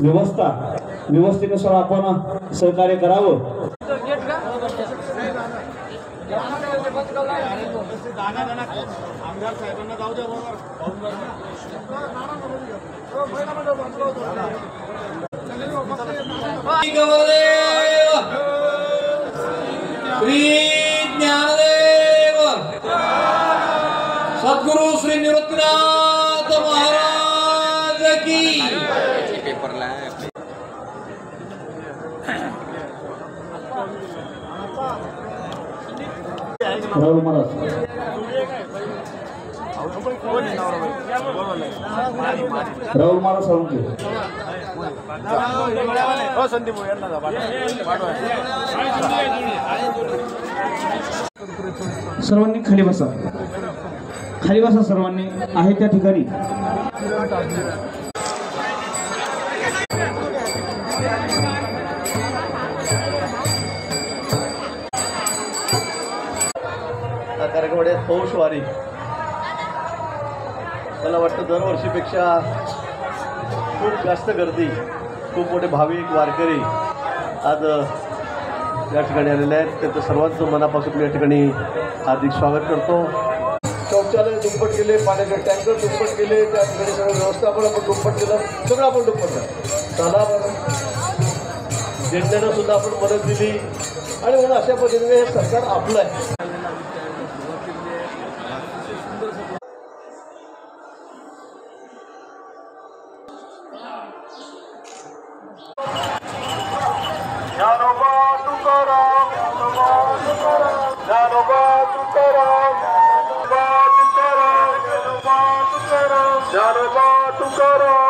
व्यवस्था व्यवस्थेनुसार आपण सहकार्य करावं। सद्गुरु श्री निवृत्तिनाथ महाराज की। राहुल महाराज सांगते सर्वांनी खाली बसा, खाली बसा सर्वांनी आहे त्या ठिकाणी। कार्यक्रमामध्ये पौषवारी मला वाटतं दरवर्षीपेक्षा खूप जास्त गर्दी, खूप मोठे भाविक वारकरी आज या ठिकाणी आलेले आहेत। त्यांचं सर्वांचं मनापासून मी या ठिकाणी हार्दिक स्वागत करतो। शौचालय दुप्पट केले, पाण्याचे टँकर दुप्पट केले, त्या ठिकाणी सगळं व्यवस्थापन आपण दुप्पट केलं, सगळं आपण दुप्पट केलं। चला झेंड्यानं सुद्धा आपण मदत दिली आणि म्हणून अशा पद्धतीने हे सरकार आपलं आहे। Jano ba tu karo